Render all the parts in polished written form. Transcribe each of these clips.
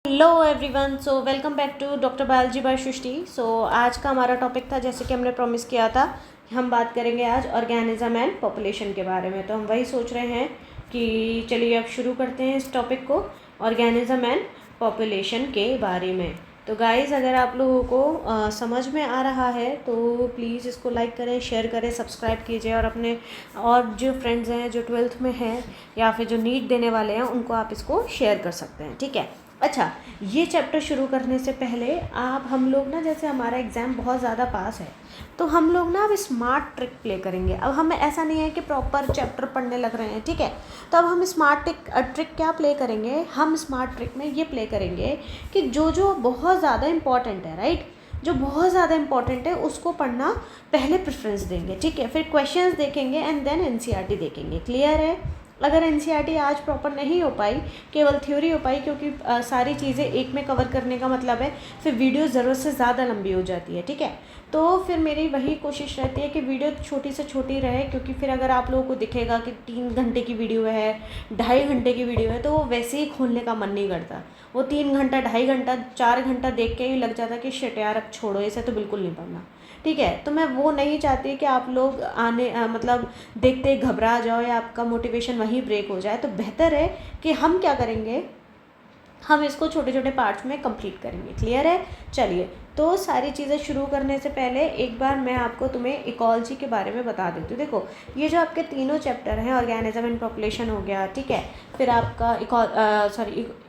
Hello everyone, so welcome back to doctor biology by Srishti. आज का हमारा टॉपिक था, जैसे कि हमने प्रॉमिस किया था, हम बात करेंगे आज ऑर्गेनिज्म एंड पॉपुलेशन के बारे में। तो हम वही सोच रहे हैं कि चलिए अब शुरू करते हैं इस टॉपिक को, ऑर्गेनिज्म एंड पॉपुलेशन के बारे में। तो गाइज़, अगर आप लोगों को समझ में आ रहा है तो प्लीज़ इसको लाइक करें, शेयर करें, सब्सक्राइब कीजिए और अपने और जो फ्रेंड्स हैं जो 12th में हैं या फिर जो नीट देने वाले हैं उनको आप इसको शेयर कर सकते हैं, ठीक है। अच्छा, ये चैप्टर शुरू करने से पहले आप हम लोग ना, जैसे हमारा एग्ज़ाम बहुत ज़्यादा पास है तो हम लोग ना अब स्मार्ट ट्रिक प्ले करेंगे। अब हमें ऐसा नहीं है कि प्रॉपर चैप्टर पढ़ने लग रहे हैं, ठीक है। तो अब हम स्मार्ट ट्रिक क्या प्ले करेंगे, हम स्मार्ट ट्रिक में ये प्ले करेंगे कि जो जो बहुत ज़्यादा इम्पॉर्टेंट है, राइट, जो बहुत ज़्यादा इम्पॉर्टेंट है उसको पढ़ना पहले प्रेफरेंस देंगे, ठीक है। फिर क्वेश्चंस देखेंगे एंड देन एनसीईआरटी देखेंगे। क्लियर है? अगर एनसीईआरटी आज प्रॉपर नहीं हो पाई, केवल थ्योरी हो पाई, क्योंकि सारी चीज़ें एक में कवर करने का मतलब है फिर वीडियो ज़रूरत से ज़्यादा लंबी हो जाती है, ठीक है। तो फिर मेरी वही कोशिश रहती है कि वीडियो छोटी से छोटी रहे, क्योंकि फिर अगर आप लोगों को दिखेगा कि 3 घंटे की वीडियो है, 2.5 घंटे की वीडियो है, तो वो वैसे ही खोलने का मन नहीं करता। वो 3 घंटा, 2.5 घंटा, 4 घंटा देख के ही लग जाता कि शिट यार अब छोड़ो, इसे तो बिल्कुल नहीं पढ़ना, ठीक है। तो मैं वो नहीं चाहती कि आप लोग मतलब देखते ही घबरा जाओ या आपका मोटिवेशन वहीं ब्रेक हो जाए। तो बेहतर है कि हम क्या करेंगे, हम इसको छोटे छोटे पार्ट्स में कंप्लीट करेंगे। क्लियर है? चलिए, तो सारी चीज़ें शुरू करने से पहले एक बार मैं आपको तुम्हें इकोलॉजी के बारे में बता देती हूँ। देखो, ये जो आपके तीनों चैप्टर हैं, ऑर्गेनिज्म एंड पॉपुलेशन हो गया, ठीक है, फिर आपका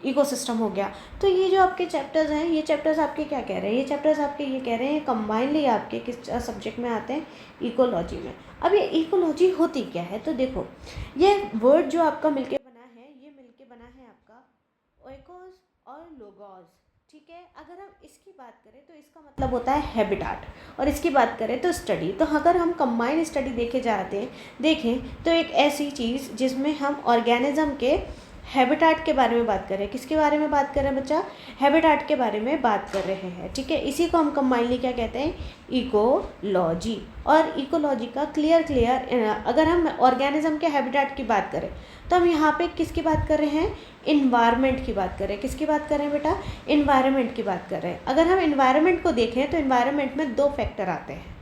इकोसिस्टम हो गया। तो ये जो आपके चैप्टर्स हैं, ये चैप्टर्स आपके क्या कह रहे हैं, ये चैप्टर्स आपके ये कह रहे हैं कंबाइनली आपके किस सब्जेक्ट में आते हैं, इकोलॉजी में। अब ये इकोलॉजी होती क्या है, तो देखो, ये वर्ड जो आपका मिलके बना है, ये मिलके बना है आपका ओइकोस और लोगोस, ठीक है। अगर हम इसकी बात करें तो इसका मतलब होता है हैबिटाट, और इसकी बात करें तो स्टडी। तो अगर हम कंबाइंड स्टडी देखें तो एक ऐसी चीज़ जिसमें हम ऑर्गेनिज्म के हैबिटाट के बारे में बात कर रहे हैं। किसके बारे में बात कर रहे हैं बच्चा? हैबिटाट के बारे में बात कर रहे हैं, ठीक है। इसी को हम कंबाइनली क्या कहते हैं? इकोलॉजी। और इकोलॉजी का क्लियर अगर हम ऑर्गेनिज्म के हैबिटाट की बात करें तो हम यहाँ पे किसकी बात कर रहे हैं? इन्वायरमेंट की बात कर रहे हैं। किसकी बात कर रहे हैं बेटा? इन्वायरमेंट की बात कर रहे हैं। अगर हम इन्वायरमेंट को देखें तो इन्वायरमेंट में 2 फैक्टर आते हैं।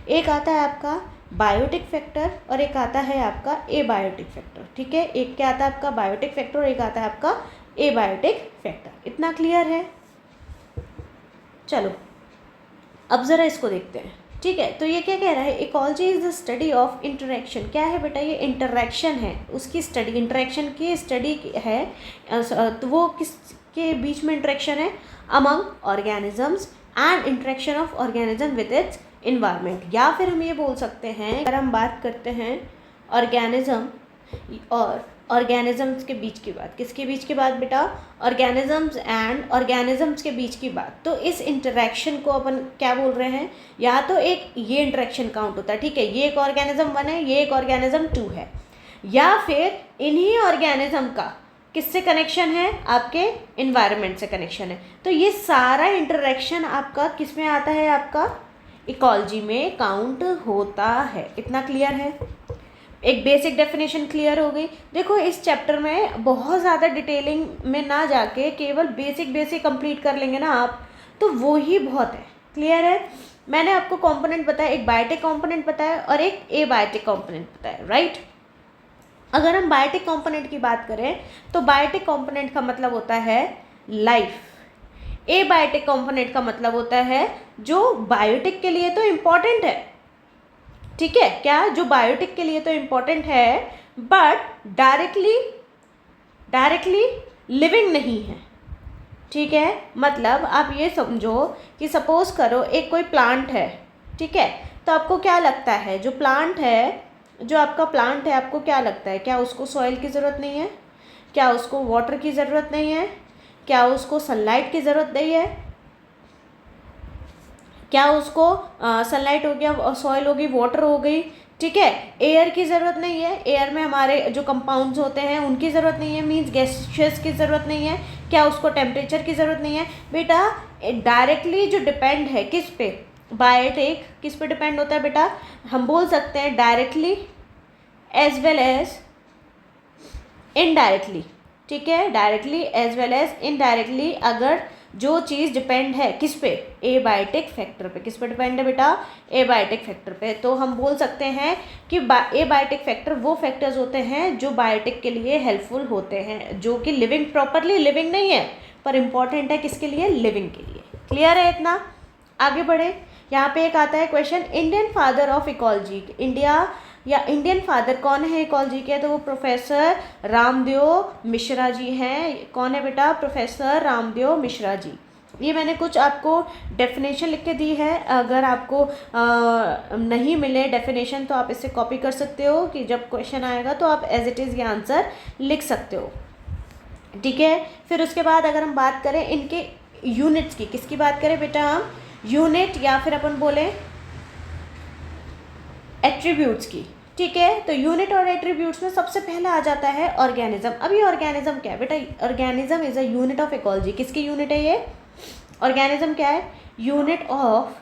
एक आता है आपका बायोटिक फैक्टर और एक आता है आपका एबायोटिक फैक्टर, ठीक है। एक क्या आता है आपका? बायोटिक फैक्टर, और एक आता है आपका एबायोटिक फैक्टर। इतना क्लियर है? चलो अब ज़रा इसको देखते हैं, ठीक है। तो ये क्या कह रहा है? Ecology is the study of interaction. क्या है बेटा? ये इंटरेक्शन है, उसकी स्टडी, इंटरेक्शन की स्टडी है। तो वो किसके बीच में इंटरेक्शन है? Among organisms and interaction of organism with its environment. या फिर हम ये बोल सकते हैं, अगर हम बात करते हैं ऑर्गेनिज्म और ऑर्गेनिजम्स के बीच की बात, किसके बीच की बात बेटा? ऑर्गेनिजम्स एंड ऑर्गेनिजम्स के बीच की बात। तो इस इंटरेक्शन को अपन क्या बोल रहे हैं? या तो एक ये इंटरेक्शन काउंट होता है, ठीक है, ये एक ऑर्गेनिज्म 1 है, ये एक ऑर्गेनिज्म 2 है, या फिर इन्हीं ऑर्गेनिज्म का किससे कनेक्शन है? आपके इन्वायरमेंट से कनेक्शन है। तो ये सारा इंटरेक्शन आपका किस में आता है? आपका इकोलॉजी में काउंट होता है। इतना क्लियर है? एक बेसिक डेफिनेशन क्लियर हो गई। देखो, इस चैप्टर में बहुत ज़्यादा डिटेलिंग में ना जाके केवल बेसिक कंप्लीट कर लेंगे ना आप, तो वो ही बहुत है। क्लियर है? मैंने आपको कंपोनेंट बताया, एक बायोटिक कंपोनेंट बताया और एक एबायोटिक कंपोनेंट बताया, राइट। अगर हम बायोटिक कंपोनेंट की बात करें तो बायोटिक कंपोनेंट का मतलब होता है लाइफ। एबायोटिक कंपोनेंट का मतलब होता है जो बायोटिक के लिए तो इम्पॉर्टेंट है, ठीक है, क्या? जो बायोटिक के लिए तो इम्पॉर्टेंट है बट डायरेक्टली लिविंग नहीं है, ठीक है। मतलब आप ये समझो कि सपोज करो एक कोई प्लांट है, ठीक है। तो आपको क्या लगता है, जो प्लांट है, जो आपका प्लांट है, आपको क्या लगता है? क्या उसको सॉइल की ज़रूरत नहीं है? क्या उसको वाटर की ज़रूरत नहीं है? क्या उसको सनलाइट की ज़रूरत नहीं है? क्या उसको सनलाइट हो गया, सॉइल हो गई, वाटर हो गई, ठीक है, एयर की ज़रूरत नहीं है? एयर में हमारे जो कंपाउंड्स होते हैं उनकी ज़रूरत नहीं है, मीन्स गैसेस की ज़रूरत नहीं है। क्या उसको टेम्परेचर की ज़रूरत नहीं है? बेटा, डायरेक्टली जो डिपेंड है किस पे? बायोटिक किस पे डिपेंड होता है बेटा? हम बोल सकते हैं directly as well as indirectly, ठीक है, directly as well as indirectly, अगर जो चीज़ डिपेंड है किस पे, एबायोटिक फैक्टर पे। किस पे डिपेंड है बेटा, एबायोटिक फैक्टर पे। तो हम बोल सकते हैं कि एबायोटिक फैक्टर वो फैक्टर्स होते हैं जो बायोटिक के लिए हेल्पफुल होते हैं, जो कि लिविंग, प्रॉपरली लिविंग नहीं है पर इम्पॉर्टेंट है किसके लिए, लिविंग के लिए। क्लियर है इतना? आगे बढ़े। यहाँ पे एक आता है question, Indian father of ecology. India या इंडियन फादर कौन है इकोलॉजी के? तो वो प्रोफेसर रामदेव मिश्रा जी हैं। कौन है बेटा? प्रोफेसर रामदेव मिश्रा जी। ये मैंने कुछ आपको डेफिनेशन लिख के दी है, अगर आपको नहीं मिले डेफिनेशन तो आप इससे कॉपी कर सकते हो, कि जब क्वेश्चन आएगा तो आप एज इट इज़ ये आंसर लिख सकते हो। ठीक है, फिर उसके बाद अगर हम बात करें इनके यूनिट्स की, किसकी बात करें बेटा हम? यूनिट या फिर अपन बोले एट्रीब्यूट्स की। ठीक है, तो यूनिट और एट्रीब्यूट्स में सबसे पहले आ जाता है ऑर्गेनिज्म। अभी ऑर्गेनिज्म क्या है बेटा? Organism is a unit of ecology. किसकी यूनिट है ये? ऑर्गेनिज्म क्या है? Unit of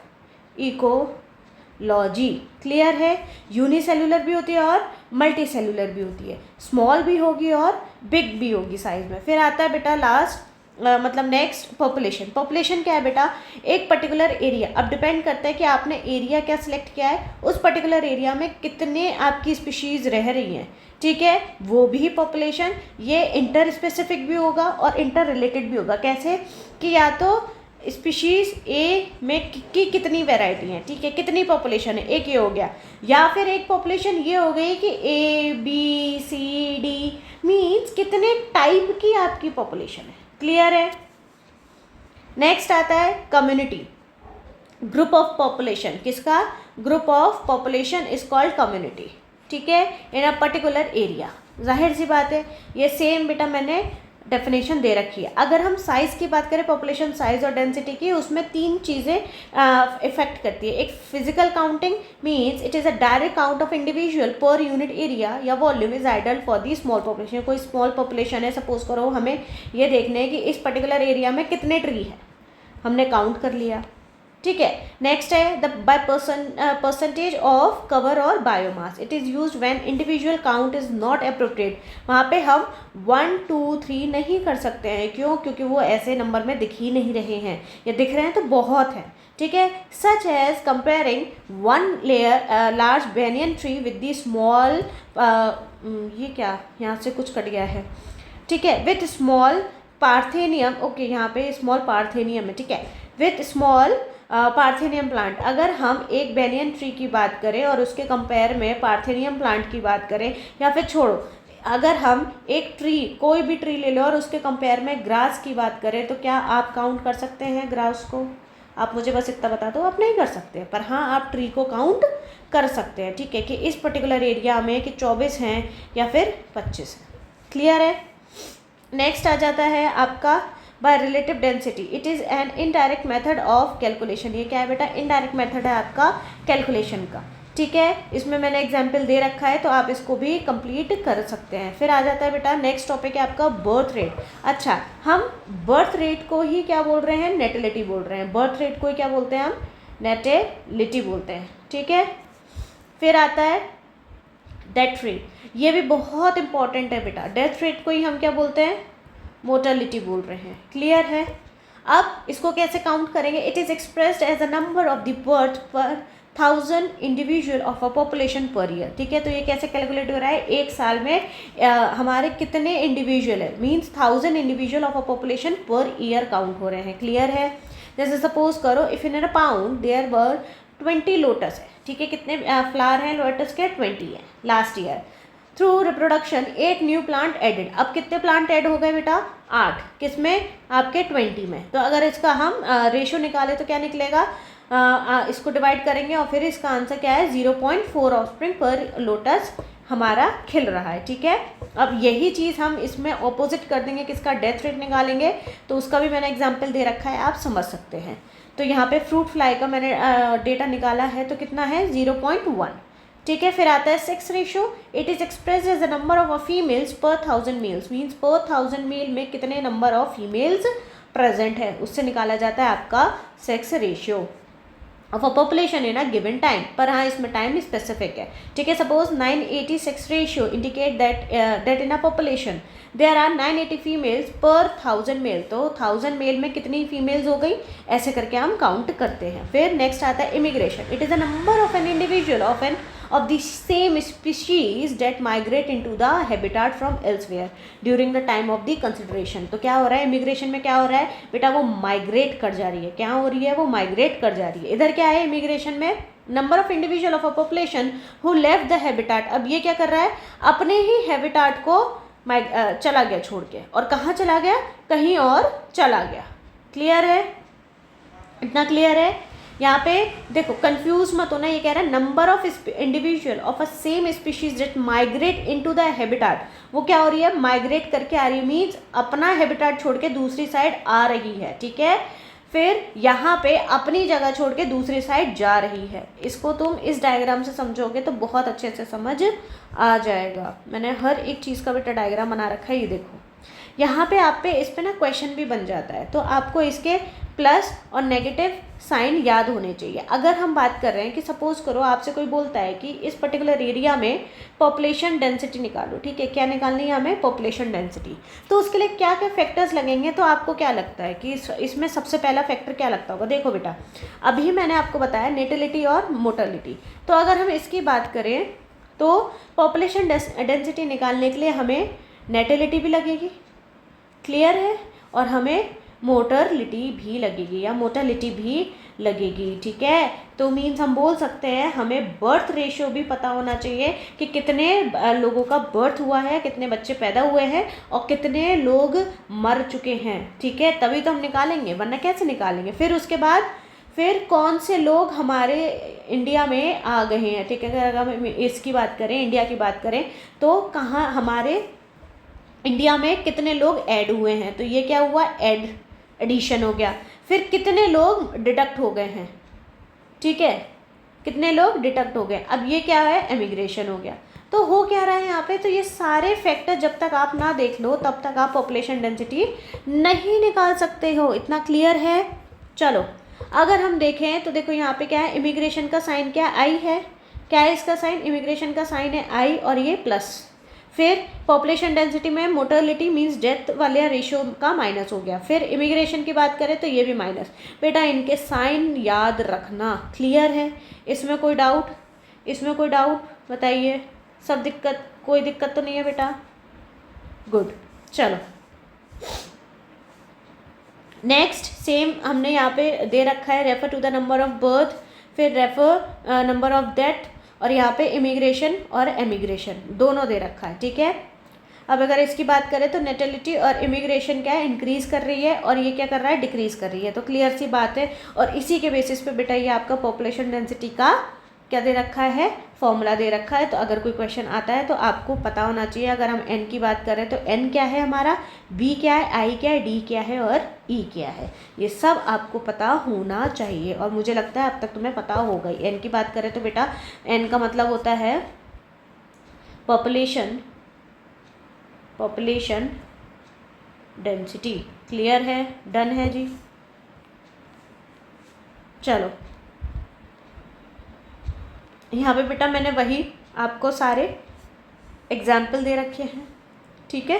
ecology. क्लियर है? यूनिसेलुलर भी होती है और मल्टी सेलुलर भी होती है, स्मॉल भी होगी और बिग भी होगी साइज में। फिर आता है बेटा लास्ट मतलब नेक्स्ट पॉपुलेशन। पॉपुलेशन क्या है बेटा? एक पर्टिकुलर एरिया, अब डिपेंड करता है कि आपने एरिया क्या सिलेक्ट किया है, उस पर्टिकुलर एरिया में कितने आपकी स्पीशीज़ रह रही हैं। ठीक है, वो भी पॉपुलेशन। ये इंटर स्पेसिफिक भी होगा और इंटर रिलेटेड भी होगा। कैसे? कि या तो स्पीशीज़ ए में की कितनी वैरायटी हैं, ठीक है, कितनी पॉपुलेशन है, एक ये हो गया। या फिर एक पॉपुलेशन ये हो गई कि A B C D, means कितने टाइप की आपकी पॉपुलेशन है। क्लियर है? नेक्स्ट आता है कम्युनिटी, ग्रुप ऑफ पॉपुलेशन। किसका? Group of population is called community. ठीक है, इन अ पर्टिकुलर एरिया। जाहिर सी बात है, ये सेम बेटा मैंने डेफिनेशन दे रखी है। अगर हम साइज़ की बात करें, पॉपुलेशन साइज और डेंसिटी की, उसमें तीन चीज़ें इफेक्ट करती है। एक physical counting, means it is a direct count of individual per unit area या volume is ideal for the small population. कोई स्मॉल पॉपुलेशन है, सपोज करो हमें ये देखना है कि इस पर्टिकुलर एरिया में कितने ट्री हैं, हमने काउंट कर लिया। ठीक है, नेक्स्ट है the by percentage of cover और biomass. It is use when individual count is not appropriate. वहाँ पे हम 1 2 3 नहीं कर सकते हैं। क्यों? क्योंकि वो ऐसे नंबर में दिख ही नहीं रहे हैं, या दिख रहे हैं तो बहुत हैं। ठीक है, such as comparing one layer large banyan tree with the small, ये क्या यहाँ से कुछ कट गया है, ठीक है, विथ स्मॉल पार्थेनियम। ओके, यहाँ पे स्मॉल पार्थेनियम है। ठीक है, विथ स्मॉल पार्थेनियम प्लांट। अगर हम एक बेनियन ट्री की बात करें और उसके कंपेयर में पार्थेनियम प्लांट की बात करें, या फिर छोड़ो, अगर हम एक ट्री, कोई भी ट्री ले लो और उसके कंपेयर में ग्रास की बात करें, तो क्या आप काउंट कर सकते हैं ग्रास को? आप मुझे बस इतना बता दो, आप नहीं कर सकते, पर हाँ आप ट्री को काउंट कर सकते हैं। ठीक है, कि इस पर्टिकुलर एरिया में कि 24 हैं या फिर 25 हैं। क्लियर है? नेक्स्ट आ जाता है आपका by relative density. It is an indirect method of calculation. ये क्या है बेटा? इनडायरेक्ट मेथड है आपका कैलकुलेशन का। ठीक है, इसमें मैंने एग्जाम्पल दे रखा है, तो आप इसको भी कंप्लीट कर सकते हैं। फिर आ जाता है बेटा नेक्स्ट टॉपिक है आपका बर्थ रेट। अच्छा, हम बर्थ रेट को ही क्या बोल रहे हैं? नेटिलिटी बोल रहे हैं। बर्थ रेट को ही क्या बोलते हैं हम? नेटिलिटी बोलते हैं। ठीक है, फिर आता है डेथ रेट। ये भी बहुत इंपॉर्टेंट है बेटा। डेथ रेट को ही हम क्या बोलते हैं? मोर्टेलिटी बोल रहे हैं। क्लियर है? अब इसको कैसे काउंट करेंगे? It is expressed as a number of the birth per 1000 individual of a population per year. ठीक है, तो ये कैसे कैलकुलेट हो रहा है? एक साल में हमारे कितने इंडिविजुअल है, means 1000 individual of a population per year count हो रहे हैं। क्लियर है? जैसे सपोज करो, if in a pond there were 20 lotus है। ठीक है, कितने फ्लावर हैं लोटस के? 20 है last year. Through reproduction 8 new plant added. अब कितने प्लांट ऐड हो गए बेटा? 8। किसमें? आपके 20 में। तो अगर इसका हम रेशो निकालें तो क्या निकलेगा? इसको डिवाइड करेंगे और फिर इसका आंसर क्या है? 0.4 ऑफस्प्रिंग पर लोटस हमारा खिल रहा है। ठीक है, अब यही चीज़ हम इसमें ऑपोजिट कर देंगे, किसका? डेथ रेट निकालेंगे, तो उसका भी मैंने एग्जाम्पल दे रखा है, आप समझ सकते हैं। तो यहाँ पे फ्रूट फ्लाई का मैंने डेटा निकाला है, तो कितना है? 0.1। ठीक है, फिर आता है sex ratio. It is express as the number of females per 1000 mails, means पर 1000 मेल में कितने नंबर ऑफ फीमेल्स प्रेजेंट है, उससे निकाला जाता है आपका sex ratio. Of a population in a given time, पर हाँ इसमें टाइम स्पेसिफिक है, ठीक है। Suppose 986 ratio indicate that in a population there are 980 females per 1000 mail, तो 1000 मेल में कितनी फीमेल्स हो गई, ऐसे करके हम काउंट करते हैं। फिर नेक्स्ट आता है immigration, it is a number of an individual of the same species that migrate into the habitat from elsewhere during the time of the consideration। तो क्या हो रहा है इमिग्रेशन में, क्या हो रहा है बेटा, वो माइग्रेट कर जा रही है, क्या हो रही है, वो माइग्रेट कर जा रही है। इधर क्या है इमिग्रेशन में, number of individual of a population who left the habitat, अब ये क्या कर रहा है, अपने ही हैबिटाट को चला गया छोड़ के, और कहाँ चला गया, कहीं और चला गया। क्लियर है, इतना क्लियर है। यहाँ पे देखो कंफ्यूज मत होना, ये कह रहा है number of individual of a same species that migrate into the habitat, वो क्या हो रही है, माइग्रेट करके आ रही है, मीन्स अपना हैबिटाट छोड़ के दूसरी साइड आ रही है, ठीक है। फिर यहाँ पे अपनी जगह छोड़ के दूसरी साइड जा रही है। इसको तुम इस डायग्राम से समझोगे तो बहुत अच्छे से समझ आ जाएगा। मैंने हर एक चीज़ का बेटा डायग्राम बना रखा है, ये देखो यहाँ पे आप पे इस पे ना क्वेश्चन भी बन जाता है, तो आपको इसके प्लस और नेगेटिव साइन याद होने चाहिए। अगर हम बात कर रहे हैं कि सपोज करो आपसे कोई बोलता है कि इस पर्टिकुलर एरिया में पॉपुलेशन डेंसिटी निकालो, ठीक है, क्या निकालनी है हमें, पॉपुलेशन डेंसिटी, तो उसके लिए क्या क्या फैक्टर्स लगेंगे, तो आपको क्या लगता है कि इसमें सबसे पहला फैक्टर क्या लगता होगा। देखो बेटा अभी मैंने आपको बताया नेटिलिटी और मोर्टेलिटी, तो अगर हम इसकी बात करें तो पॉपुलेशन डेंसिटी निकालने के लिए हमें नेटिलिटी भी लगेगी, क्लियर है, और हमें मोर्टेलिटी भी लगेगी या मोर्टेलिटी भी लगेगी, ठीक है। तो मीन्स हम बोल सकते हैं हमें बर्थ रेशियो भी पता होना चाहिए कि कितने लोगों का बर्थ हुआ है, कितने बच्चे पैदा हुए हैं और कितने लोग मर चुके हैं, ठीक है, तभी तो हम निकालेंगे, वरना कैसे निकालेंगे। फिर उसके बाद फिर कौन से लोग हमारे इंडिया में आ गए हैं, ठीक है। अगर हम इसकी बात करें, इंडिया की बात करें, तो कहाँ हमारे इंडिया में कितने लोग ऐड हुए हैं, तो ये क्या हुआ, एडिशन हो गया। फिर कितने लोग डिडक्ट हो गए हैं, ठीक है, कितने लोग डिडक्ट हो गए, अब ये क्या है, एमिग्रेशन हो गया। तो हो क्या रहा है यहाँ पे, तो ये सारे फैक्टर जब तक आप ना देख लो तब तक आप पॉपुलेशन डेंसिटी नहीं निकाल सकते हो, इतना क्लियर है। चलो अगर हम देखें तो देखो यहाँ पे क्या है, इमिग्रेशन का साइन क्या आई है, क्या है इसका साइन, इमिग्रेशन का साइन है आई और ये प्लस। फिर पॉपुलेशन डेंसिटी में मोर्टेलिटी मींस डेथ वाले रेशियो का माइनस हो गया। फिर इमिग्रेशन की बात करें तो ये भी माइनस। बेटा इनके साइन याद रखना, क्लियर है, इसमें कोई डाउट, इसमें कोई डाउट बताइए, सब दिक्कत, कोई दिक्कत तो नहीं है बेटा, गुड। चलो नेक्स्ट सेम हमने यहाँ पे दे रखा है, refer to the number of birth, फिर रेफर नंबर ऑफ डेथ, और यहाँ पे इमिग्रेशन और एमिग्रेशन दोनों दे रखा है, ठीक है। अब अगर इसकी बात करें तो नेटिलिटी और इमिग्रेशन क्या है, इंक्रीज़ कर रही है, और ये क्या कर रहा है, डिक्रीज़ कर रही है, तो क्लियर सी बात है। और इसी के बेसिस पे बेटा ये आपका पॉपुलेशन डेंसिटी का क्या दे रखा है, फॉर्मूला दे रखा है। तो अगर कोई क्वेश्चन आता है तो आपको पता होना चाहिए। अगर हम एन की बात करें तो एन क्या है हमारा, बी क्या है, आई क्या है, डी क्या है और ई क्या है, ये सब आपको पता होना चाहिए। और मुझे लगता है अब तक तुम्हें पता होगा ही। एन की बात करें तो बेटा एन का मतलब होता है पॉपुलेशन डेंसिटी, क्लियर है, डन है जी। चलो यहाँ पे बेटा मैंने वही आपको सारे एग्जाम्पल दे रखे हैं, ठीक है।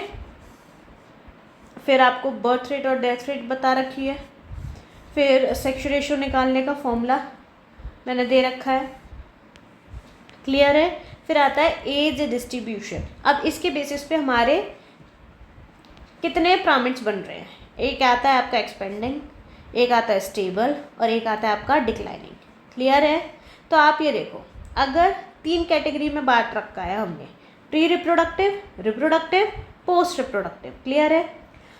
फिर आपको बर्थ रेट और डेथ रेट बता रखी है। फिर सेक्स रेशियो निकालने का फॉर्मूला मैंने दे रखा है, क्लियर है। फिर आता है एज डिस्ट्रीब्यूशन। अब इसके बेसिस पे हमारे कितने पिरामिड्स बन रहे हैं, एक आता है आपका एक्सपेंडिंग, एक आता है स्टेबल और एक आता है आपका डिक्लाइनिंग, क्लियर है। तो आप ये देखो अगर 3 कैटेगरी में बांट रखा है हमने, pre reproductive, reproductive, post reproductive, clear है।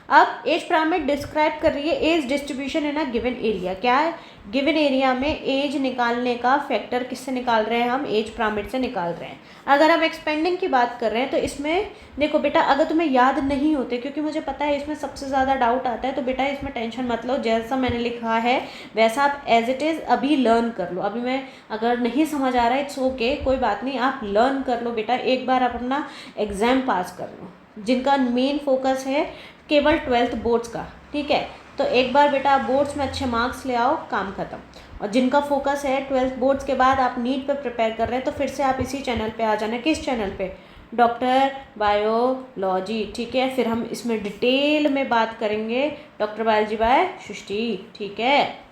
अब एज पिरामिड डिस्क्राइब कर रही है age distribution in a given area. क्या है, गिवन एरिया में एज निकालने का फैक्टर किससे निकाल रहे हैं हम, एज पिरामिड से निकाल रहे हैं। अगर हम एक्सपेंडिंग की बात कर रहे हैं तो इसमें देखो बेटा अगर तुम्हें याद नहीं होते, क्योंकि मुझे पता है इसमें सबसे ज़्यादा डाउट आता है, तो बेटा इसमें टेंशन मत लो, जैसा मैंने लिखा है वैसा आप एज इट इज़ अभी लर्न कर लो। अभी मैं अगर नहीं समझ आ रहा है इट्स ओके, कोई बात नहीं, आप लर्न कर लो बेटा, एक बार आप अपना एग्ज़ाम पास कर लो। जिनका मेन फोकस है केवल 12th बोर्ड्स का, ठीक है, तो एक बार बेटा बोर्ड्स में अच्छे मार्क्स ले आओ, काम खत्म। और जिनका फोकस है 12th बोर्ड्स के बाद आप नीट पे प्रिपेयर कर रहे हैं तो फिर से आप इसी चैनल पे आ जाना। किस चैनल पे? डॉक्टर बायोलॉजी, ठीक है। फिर हम इसमें डिटेल में बात करेंगे डॉक्टर बायोलॉजी बाय सृष्टि, ठीक है।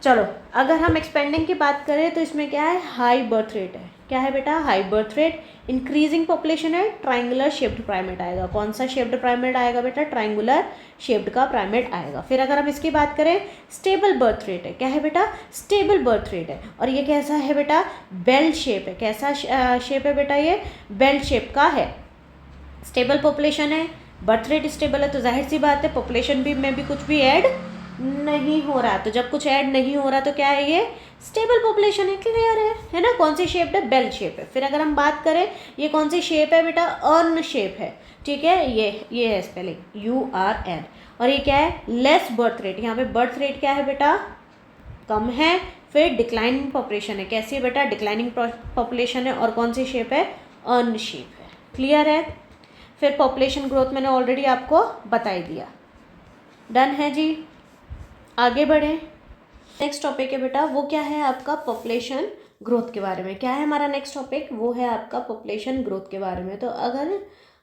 चलो, अगर हम एक्सपेंडिंग की बात करें तो इसमें क्या है? हाई बर्थ रेट है। क्या है बेटा? High birth rate. Increasing population है, ट्राइंगुलर शेप्ड प्राइमेट आएगा। कौन सा शेप्ड प्राइमेट आएगा बेटा? ट्राइंगुलर शेप्ड का प्राइमेट आएगा। फिर अगर हम इसकी बात करें, स्टेबल बर्थ रेट है। क्या है बेटा? स्टेबल बर्थ रेट है। और ये कैसा है बेटा? बेल शेप है। कैसा शेप है बेटा? ये बेल शेप का है। स्टेबल पॉपुलेशन है, बर्थ रेट स्टेबल है, तो जाहिर सी बात है पॉपुलेशन भी में भी कुछ भी ऐड नहीं हो रहा। तो जब कुछ ऐड नहीं हो रहा तो क्या है? ये स्टेबल पॉपुलेशन है। क्लियर है ना? कौन सी शेप है? बेल शेप है। फिर अगर हम बात करें, ये कौन सी शेप है बेटा? अर्न शेप है, ठीक है। ये है स्पेलिंग URN। और ये क्या है? Less birth rate. यहाँ पे बर्थ रेट क्या है बेटा? कम है। फिर डिक्लाइनिंग पॉपुलेशन है। कैसी है बेटा? डिक्लाइनिंग पॉपुलेशन है। और कौन सी शेप है? अर्न शेप है। क्लियर है? फिर पॉपुलेशन ग्रोथ मैंने ऑलरेडी आपको बता ही दिया। डन है जी। आगे बढ़ें। नेक्स्ट टॉपिक है बेटा, वो क्या है आपका? पॉपुलेशन ग्रोथ के बारे में। क्या है हमारा नेक्स्ट टॉपिक? वो है आपका पॉपुलेशन ग्रोथ के बारे में। तो अगर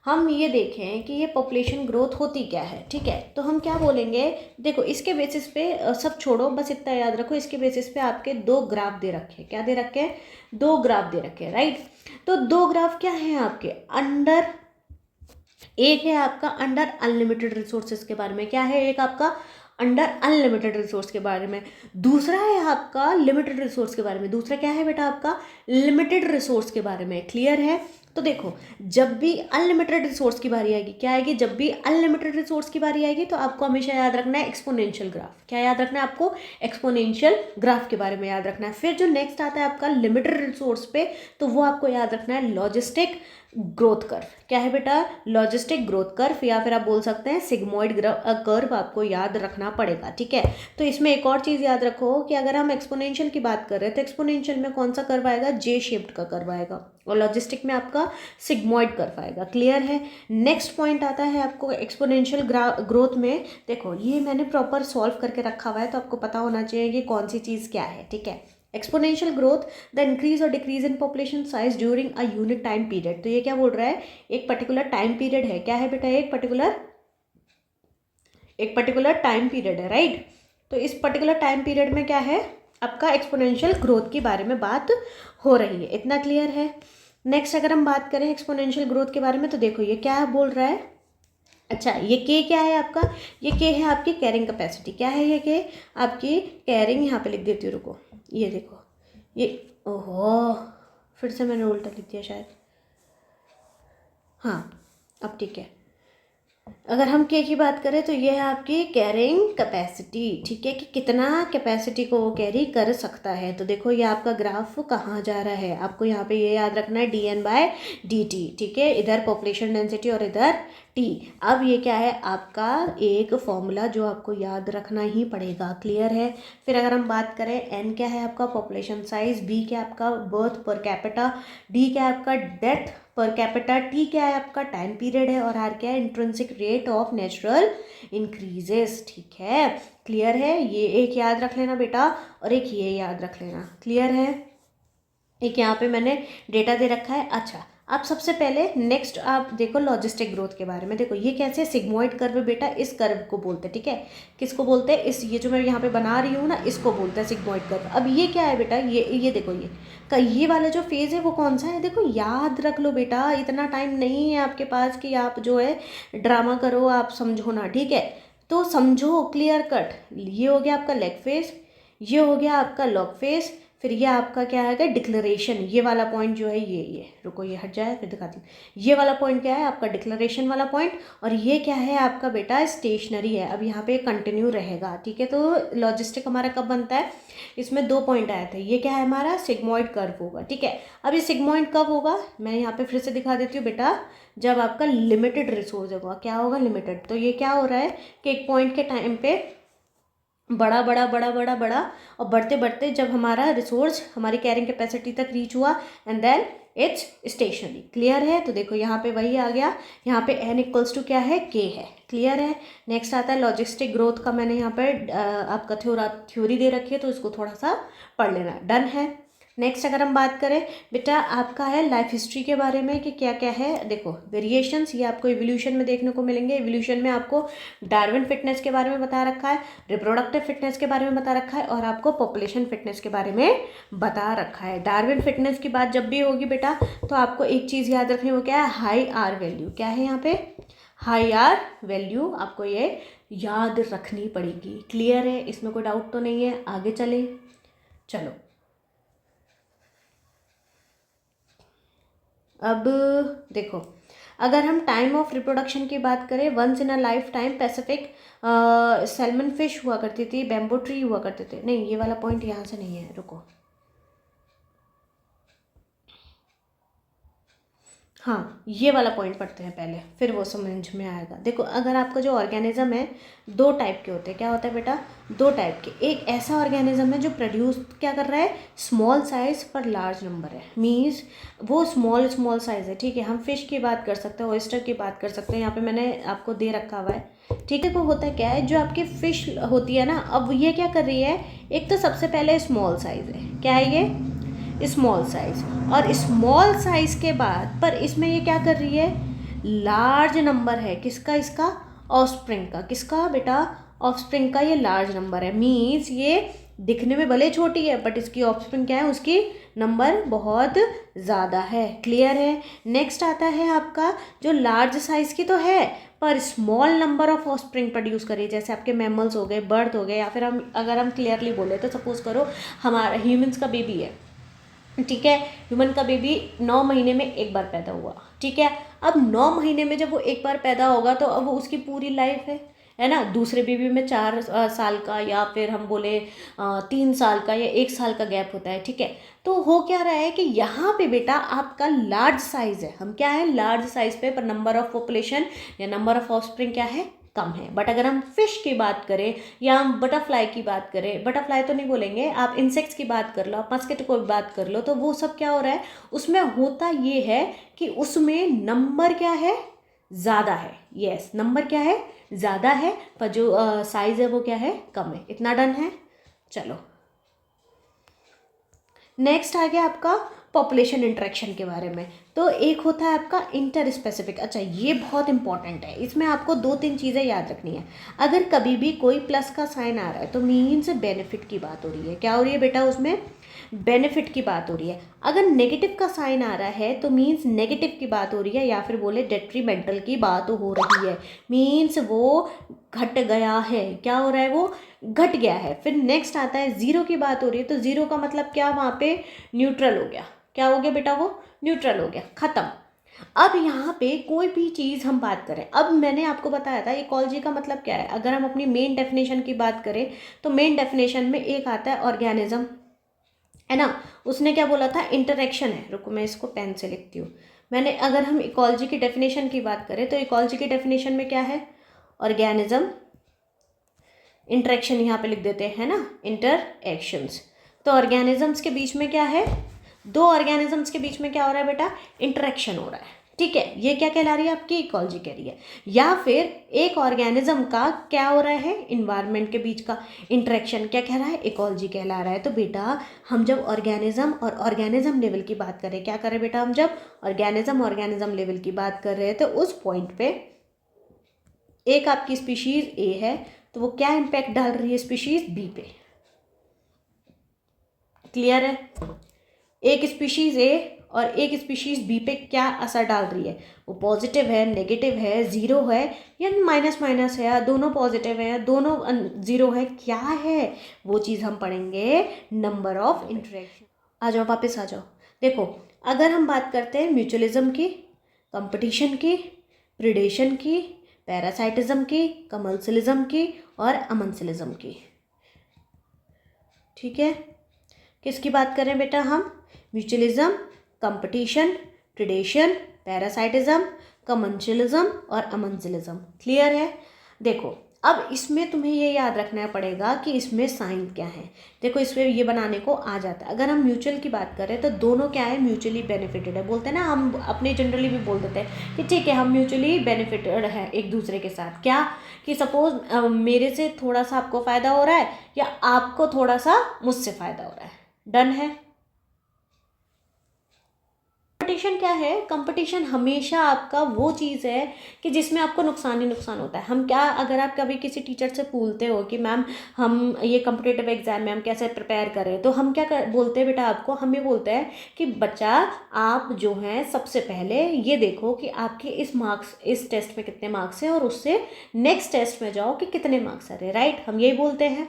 हम ये देखें कि ये पॉपुलेशन ग्रोथ होती क्या है, ठीक है, तो हम क्या बोलेंगे? देखो, इसके बेसिस पे सब छोड़ो, बस इतना याद रखो, इसके बेसिस पे आपके 2 ग्राफ दे रखे हैं। क्या दे रखे हैं? 2 ग्राफ दे रखे हैं, राइट। तो 2 ग्राफ क्या है आपके? एक है आपका अंडर अनलिमिटेड रिसोर्सेज के बारे में। क्या है? एक आपका अंडर अनलिमिटेड रिसोर्स के बारे में। दूसरा है आपका लिमिटेड रिसोर्स के बारे में। दूसरा क्या है बेटा? आपका लिमिटेड रिसोर्स के बारे में। क्लियर है? तो देखो, जब भी अनलिमिटेड रिसोर्स की बारी आएगी, क्या आएगी? जब भी अनलिमिटेड रिसोर्स की बारी आएगी तो आपको हमेशा याद रखना है एक्सपोनेंशियल ग्राफ। क्या याद रखना है आपको? एक्सपोनेंशियल ग्राफ के बारे में याद रखना है। फिर जो नेक्स्ट आता है आपका लिमिटेड रिसोर्स पे, तो वो आपको याद रखना है लॉजिस्टिक ग्रोथ कर्व। क्या है बेटा? लॉजिस्टिक ग्रोथ कर्व, या फिर आप बोल सकते हैं सिग्मॉइड कर्व आपको याद रखना पड़ेगा, ठीक है। तो इसमें एक और चीज़ याद रखो कि अगर हम एक्सपोनेंशियल की बात कर रहे हैं तो एक्सपोनेंशियल में कौन सा कर्व आएगा? जे शेप्ड का कर्व आएगा। और लॉजिस्टिक में आपका सिग्मॉइड कर्व आएगा। क्लियर है? नेक्स्ट पॉइंट आता है आपको एक्सपोनेंशियल ग्रोथ में। देखो, ये मैंने प्रॉपर सॉल्व करके रखा हुआ है, तो आपको पता होना चाहिए कि कौन सी चीज़ क्या है, ठीक है। एक्सपोनेंशियल ग्रोथ, द इंक्रीज और decrease in population size during a unit time period. तो ये क्या बोल रहा है? एक पर्टिकुलर टाइम पीरियड है। क्या है बेटा? एक पर्टिकुलर टाइम पीरियड है, राइट। तो इस पर्टिकुलर टाइम पीरियड में क्या है? आपका एक्सपोनेंशियल ग्रोथ के बारे में बात हो रही है। इतना क्लियर है? नेक्स्ट अगर हम बात करें एक्सपोनेंशियल ग्रोथ के बारे में, तो देखो ये क्या बोल रहा है? अच्छा, ये के क्या है आपका? ये के है आपकी कैरिंग कैपेसिटी। क्या है ये के? आपकी कैरिंग, यहाँ पे लिख देती हूँ, रुको, ये देखो, ये, ओहो, फिर से मैंने उल्टा लिख दिया शायद। हाँ, अब ठीक है। अगर हम के की बात करें तो ये है आपकी कैरिंग कैपेसिटी, ठीक है, कि कितना कैपेसिटी को वो कैरी कर सकता है। तो देखो, ये आपका ग्राफ कहाँ जा रहा है? आपको यहाँ पे ये याद रखना है dN/dt, ठीक है। इधर पॉपुलेशन डेंसिटी और इधर T। अब ये क्या है? आपका एक फॉर्मूला जो आपको याद रखना ही पड़ेगा। क्लियर है? फिर अगर हम बात करें, N क्या है आपका? पॉपुलेशन साइज, B क्या आपका? बर्थ पर कैपिटा, D क्या है आपका? डेथ पर कैपिटा, T क्या है आपका? टाइम पीरियड है, और R क्या है? Intrinsic rate of natural increases, ठीक है। क्लियर है? ये एक याद रख लेना बेटा, और एक ये याद रख लेना। क्लियर है? एक यहाँ पे मैंने डेटा दे रखा है। अच्छा, अब सबसे पहले नेक्स्ट आप देखो लॉजिस्टिक ग्रोथ के बारे में। देखो, ये कैसे? सिग्मॉइड कर्व बेटा, इस कर्व को बोलते हैं, ठीक है। किसको बोलते हैं? इस, ये जो मैं यहाँ पे बना रही हूँ ना, इसको बोलते हैं सिग्मॉइड कर्व। अब ये क्या है बेटा? ये देखो, ये वाला जो फेज़ है वो कौन सा है? देखो, याद रख लो बेटा, इतना टाइम नहीं है आपके पास कि आप जो है ड्रामा करो, आप समझो ना, ठीक है। तो समझो, क्लियर कट। ये हो गया आपका लेग फेस, ये हो गया आपका लॉग फेस, फिर ये आपका क्या है? डिक्लेरेशन। ये वाला पॉइंट जो है, ये रुको, ये हट जाए फिर दिखाती हूँ। ये वाला पॉइंट क्या है आपका? डिक्लेरेशन वाला पॉइंट। और ये क्या है आपका बेटा? स्टेशनरी है। अब यहाँ पे कंटिन्यू रहेगा, ठीक है। तो लॉजिस्टिक हमारा कब बनता है? इसमें 2 पॉइंट आए थे। ये क्या है हमारा? सिग्मॉइड कर्व होगा, ठीक है। अब ये सिग्मॉइड कब होगा? मैं यहाँ पे फिर से दिखा देती हूँ बेटा, जब आपका लिमिटेड रिसोर्स होगा। क्या होगा? लिमिटेड। तो ये क्या हो रहा है कि एक पॉइंट के टाइम पे बड़ा बड़ा बड़ा बड़ा बड़ा, और बढ़ते बढ़ते जब हमारा रिसोर्स हमारी कैरिंग कैपेसिटी तक रीच हुआ, and then it's stationary. Clear है? तो देखो यहाँ पे वही आ गया, यहाँ पे n इक्वल्स टू क्या है, k है। क्लियर है? नेक्स्ट आता है लॉजिस्टिक ग्रोथ का, मैंने यहाँ पर आपका थ्योरी दे रखी है, तो इसको थोड़ा सा पढ़ लेना। डन है? नेक्स्ट अगर हम बात करें बेटा, आपका है लाइफ हिस्ट्री के बारे में कि क्या क्या है। देखो वेरिएशंस ये आपको इवोल्यूशन में देखने को मिलेंगे। इवोल्यूशन में आपको डार्विन फिटनेस के बारे में बता रखा है, रिप्रोडक्टिव फिटनेस के बारे में बता रखा है, और आपको पॉपुलेशन फिटनेस के बारे में बता रखा है। डार्विन फिटनेस की बात जब भी होगी बेटा, तो आपको एक चीज़ याद रखनी, वो क्या है, हाई आर वैल्यू। क्या है यहाँ पे, हाई आर वैल्यू, आपको ये याद रखनी पड़ेगी। क्लियर है? इसमें कोई डाउट तो नहीं है? आगे चले, चलो। अब देखो, अगर हम टाइम ऑफ रिप्रोडक्शन की बात करें, once in a lifetime Pacific salmon fish हुआ करती थी, बैम्बो ट्री हुआ करते थे। नहीं, ये वाला पॉइंट यहाँ से नहीं है, रुको। हाँ, ये वाला पॉइंट पढ़ते हैं पहले, फिर वो समझ में आएगा। देखो, अगर आपका जो ऑर्गेनिज्म है, दो टाइप के होते हैं। क्या होता है बेटा, दो टाइप के। एक ऐसा ऑर्गेनिज्म है जो प्रोड्यूस क्या कर रहा है, स्मॉल साइज पर लार्ज नंबर है, मीन्स वो स्मॉल स्मॉल साइज है। ठीक है, हम फिश की बात कर सकते हैं, ऑयस्टर की बात कर सकते हैं, यहाँ पे मैंने आपको दे रखा हुआ है। ठीक है, वो होता है क्या है, जो आपकी फिश होती है ना, अब ये क्या कर रही है, एक तो सबसे पहले स्मॉल साइज है। क्या है ये, स्मॉल साइज, और स्मॉल साइज के बाद पर इसमें ये क्या कर रही है, लार्ज नंबर है। किसका, इसका ऑफस्प्रिंग का। किसका बेटा, ऑफस्प्रिंग का ये लार्ज नंबर है। मीन्स ये दिखने में भले छोटी है, बट इसकी ऑफस्प्रिंग क्या है, उसकी नंबर बहुत ज़्यादा है। क्लियर है? नेक्स्ट आता है आपका, जो लार्ज साइज की तो है पर small number of offspring produce करे, जैसे आपके मैमल्स हो गए, बर्ड हो गए, या फिर हम अगर हम क्लियरली बोले तो सपोज करो हमारा ह्यूमंस का बेबी है। ठीक है, ह्यूमन का बेबी 9 महीने में एक बार पैदा हुआ। ठीक है, अब 9 महीने में जब वो एक बार पैदा होगा, तो अब वो उसकी पूरी लाइफ है ना। दूसरे बेबी में 4 साल का, या फिर हम बोले 3 साल का, या 1 साल का गैप होता है। ठीक है, तो हो क्या रहा है कि यहाँ पे बेटा आपका लार्ज साइज है। हम क्या है, लार्ज साइज पे, पर नंबर ऑफ पॉपुलेशन या नंबर ऑफ ऑफस्प्रिंग क्या है, कम है। बट अगर हम फिश की बात करें, या हम बटरफ्लाई की बात करें, बटरफ्लाई तो नहीं बोलेंगे, आप इंसेक्ट्स की बात कर लो, आप मस्किटो को भी बात कर लो, तो वो सब क्या हो रहा है, उसमें होता ये है कि उसमें नंबर क्या है, ज़्यादा है। यस, नंबर क्या है, ज़्यादा है, पर जो साइज़ है वो क्या है, कम है। इतना डन है? चलो, नेक्स्ट आ गया आपका पॉपुलेशन इंटरेक्शन के बारे में। तो एक होता है आपका इंटर स्पेसिफिक। अच्छा, ये बहुत इंपॉर्टेंट है, इसमें आपको 2-3 चीज़ें याद रखनी है। अगर कभी भी कोई प्लस का साइन आ रहा है, तो मीन्स बेनिफिट की बात हो रही है। क्या हो रही है बेटा, उसमें बेनिफिट की बात हो रही है। अगर नेगेटिव का साइन आ रहा है, तो मीन्स नेगेटिव की बात हो रही है, या फिर बोले डेट्रीमेंटल की बात हो रही है, मीन्स वो घट गया है। क्या हो रहा है, वो घट गया है। फिर नेक्स्ट आता है जीरो की बात हो रही है, तो जीरो का मतलब क्या, वहाँ पे न्यूट्रल हो गया। क्या हो गया बेटा, वो न्यूट्रल हो गया, खत्म। अब यहाँ पे कोई भी चीज़ हम बात करें, अब मैंने आपको बताया था इकोलॉजी का मतलब क्या है। अगर हम अपनी मेन डेफिनेशन की बात करें, तो मेन डेफिनेशन में एक आता है ऑर्गेनिज्म, है ना। उसने क्या बोला था, इंटरेक्शन है। रुको, मैं इसको पेन से लिखती हूँ। मैंने, अगर हम इकोलॉजी की डेफिनेशन की बात करें, तो इकोलॉजी की डेफिनेशन में क्या है, ऑर्गेनिज्म, इंटरेक्शन यहाँ पे लिख देते हैं ना, इंटरएक्शंस। तो ऑर्गेनिजम्स के बीच में क्या है, दो ऑर्गेनिजम्स के बीच में क्या हो रहा है बेटा, इंटरेक्शन हो रहा है। ठीक है, ये क्या कहला रही है, आपकी इकोलॉजी कह रही है। या फिर एक ऑर्गेनिज्म का क्या हो रहा है, इन्वायरमेंट के बीच का इंटरेक्शन क्या कह रहा है, इकोलॉजी कहला रहा है। तो बेटा हम जब ऑर्गेनिज्म और ऑर्गेनिज्म लेवल की बात करें, क्या करें बेटा, हम जब ऑर्गेनिज्म लेवल की बात कर रहे हैं, तो उस पॉइंट पे एक आपकी स्पीशीज ए है, तो वो क्या इम्पैक्ट डाल रही है स्पीशीज बी पे। क्लियर है? एक स्पीशीज ए और एक स्पीशीज बी पे क्या असर डाल रही है, वो पॉजिटिव है, नेगेटिव है, जीरो है, या माइनस माइनस है, या दोनों पॉजिटिव है, या दोनों जीरो है, क्या है वो चीज़ हम पढ़ेंगे, नंबर ऑफ इंटरेक्शन। आ जाओ, वापस आ जाओ। देखो, अगर हम बात करते हैं म्यूचुअलिज्म की, कंपटीशन की, प्रिडेशन की, पैरासाइटिज्म की, कमर्शियलिज्म की, और अमंसलिज्म की। ठीक है, किसकी बात करें बेटा हम, mutualism, competition, predation, parasitism, commercialism और अमंसलिज्म। क्लियर है? देखो, अब इसमें तुम्हें ये याद रखना पड़ेगा कि इसमें साइन क्या है। देखो इसमें ये बनाने को आ जाता है। अगर हम म्यूचुअल की बात करें तो दोनों क्या है, म्यूचुअली बेनिफिटेड है। बोलते हैं ना, हम अपने जनरली भी बोल देते हैं कि ठीक है हम म्यूचुअली बेनिफिटेड है एक दूसरे के साथ। क्या कि सपोज मेरे से थोड़ा सा आपको फ़ायदा हो रहा है या आपको थोड़ा सा मुझसे फ़ायदा हो रहा है। डन है। कंपटीशन क्या है, कंपटीशन हमेशा आपका वो चीज़ है कि जिसमें आपको नुकसान ही नुकसान होता है। हम क्या, अगर आप कभी किसी टीचर से पूछते हो कि मैम हम ये कॉम्पिटिटिव एग्जाम में हम कैसे प्रिपेयर करें, तो हम क्या बोलते हैं बेटा आपको, हम ये बोलते हैं कि बच्चा आप जो हैं सबसे पहले ये देखो कि आपके इस मार्क्स, इस टेस्ट में कितने मार्क्स हैं और उससे नेक्स्ट टेस्ट में जाओ कि कितने मार्क्स आ रहे। राइट, हम यही बोलते हैं,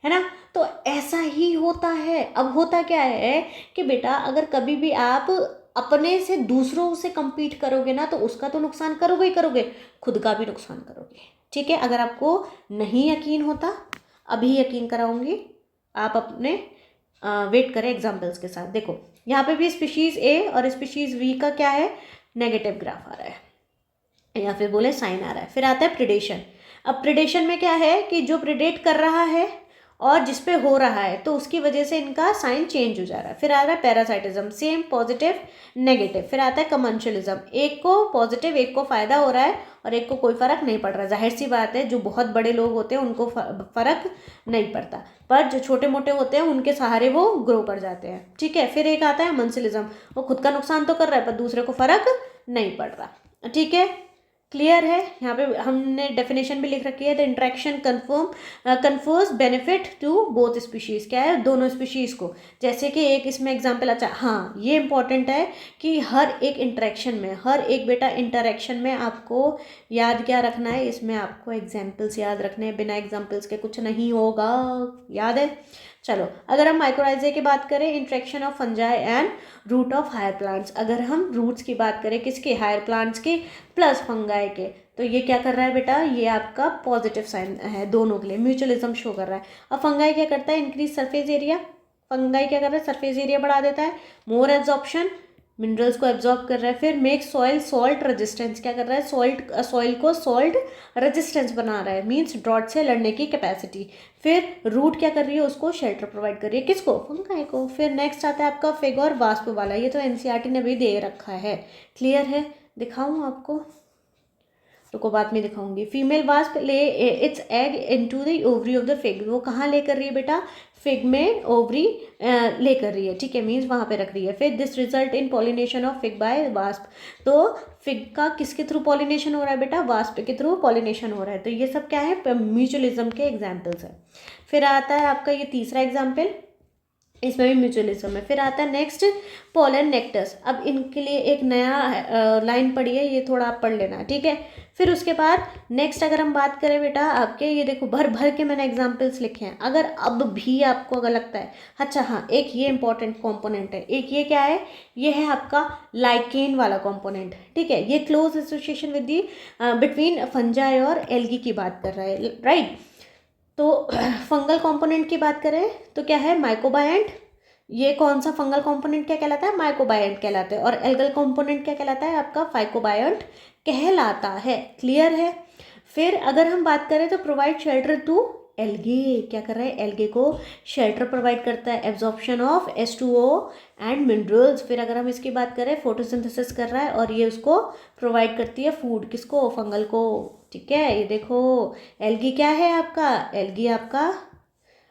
है ना। तो ऐसा ही होता है। अब होता क्या है कि बेटा अगर कभी भी आप अपने से दूसरों से compete करोगे ना, तो उसका तो नुकसान करोगे ही करोगे, खुद का भी नुकसान करोगे। ठीक है, अगर आपको नहीं यकीन होता, अभी यकीन कराऊंगी, आप अपने वेट करें एग्जाम्पल्स के साथ। देखो यहाँ पे भी स्पीशीज ए और स्पीशीज बी का क्या है, नेगेटिव ग्राफ आ रहा है या फिर बोले साइन आ रहा है। फिर आता है प्रिडेशन। अब प्रिडेशन में क्या है कि जो प्रिडेट कर रहा है और जिस पे हो रहा है, तो उसकी वजह से इनका साइन चेंज हो जा रहा है। फिर आ रहा है पैरासाइटिज्म, सेम पॉजिटिव नेगेटिव। फिर आता है कमर्शियलिज्म, एक को पॉजिटिव एक को फ़ायदा हो रहा है और एक को कोई फ़र्क नहीं पड़ रहा। जाहिर सी बात है, जो बहुत बड़े लोग होते हैं उनको फ़र्क नहीं पड़ता, पर जो छोटे मोटे होते हैं उनके सहारे वो ग्रो कर जाते हैं। ठीक है, फिर एक आता है मंसलिज्म, वो खुद का नुकसान तो कर रहा है पर दूसरे को फ़र्क नहीं पड़ रहा। ठीक है, क्लियर है। यहाँ पे हमने डेफिनेशन भी लिख रखी है, the interaction confers benefit to both species. क्या है, दोनों स्पीशीज़ को। जैसे कि एक इसमें एग्जांपल, अच्छा हाँ ये इंपॉर्टेंट है कि हर एक इंटरेक्शन में, हर एक बेटा इंटरेक्शन में आपको याद क्या रखना है, इसमें आपको एग्जाम्पल्स याद रखने हैं, बिना एग्जाम्पल्स के कुछ नहीं होगा। याद है। चलो अगर हम माइक्रोराइजे की बात करें, interaction of fungi and root of higher plants. अगर हम रूट्स की बात करें किसके, हायर प्लांट्स के प्लस फंगाई के, तो ये क्या कर रहा है बेटा, ये आपका पॉजिटिव साइन है दोनों के लिए, म्यूचुअलिज्म शो कर रहा है। अब फंगाई क्या करता है, इंक्रीज सरफेस एरिया। फंगाई क्या कर रहा है, सरफेस एरिया बढ़ा देता है। मोर एब्जॉर्प्शन, मिनरल्स को एब्जॉर्ब कर रहा है। फिर मेक सॉइल सॉल्ट रेजिस्टेंस, क्या कर रहा है, सॉइल को सॉल्ट रेजिस्टेंस बना रहा है, मीन्स ड्रॉट से लड़ने की कैपेसिटी। फिर रूट क्या कर रही है, उसको शेल्टर प्रोवाइड कर रही है, किसको, फंगाई को। फिर नेक्स्ट आता है आपका फिग और वास्प वाला, ये तो एनसीईआरटी ने भी दे रखा है। क्लियर है, दिखाऊं आपको, तो बाद में दिखाऊंगी। फीमेल वास्प ले it's egg into the ovary of the fig, वो कहाँ ले कर रही है बेटा, फिग में ओवरी ले कर रही है। ठीक है, मीन्स वहाँ पे रख रही है। फिर this result in pollination of fig by wasp, तो फिग का किसके थ्रू पॉलिनेशन हो रहा है बेटा, वास्प के थ्रू पॉलिनेशन हो रहा है। तो ये सब क्या है, म्यूचुअलिज्म के एग्जाम्पल्स है। फिर आता है आपका ये तीसरा एग्जाम्पल, इसमें भी म्यूचुअलिज्म है। फिर आता है नेक्स्ट पोलन नेक्टस। अब इनके लिए एक नया लाइन पड़ी है, ये थोड़ा आप पढ़ लेना। ठीक है, फिर उसके बाद नेक्स्ट अगर हम बात करें बेटा आपके, ये देखो भर भर के मैंने एग्जाम्पल्स लिखे हैं। अगर अब भी आपको अगर लगता है, अच्छा हाँ एक ये इंपॉर्टेंट कंपोनेंट है, एक ये क्या है, ये है आपका लाइकेन वाला कंपोनेंट। ठीक है, ये close association with the between fungi और एल्गी की बात कर रहा है। राइट, तो फंगल कंपोनेंट की बात करें तो क्या है, माइकोबायंट। ये कौन सा फंगल कंपोनेंट क्या कहलाता है, माइकोबायंट कहलाता है। और एल्गल कंपोनेंट क्या कहलाता है, आपका फाइकोबायंट कहलाता है। क्लियर है। फिर अगर हम बात करें तो प्रोवाइड शेल्टर टू एल्गे, क्या कर रहा है, एल्गे को शेल्टर प्रोवाइड करता है, absorption of H2O and minerals. फिर अगर हम इसकी बात करें, फोटोसिंथेसिस कर रहा है और ये उसको प्रोवाइड करती है फूड, किसको, फंगल को। ठीक है, ये देखो एल्गी क्या है आपका, एल्गी आपका,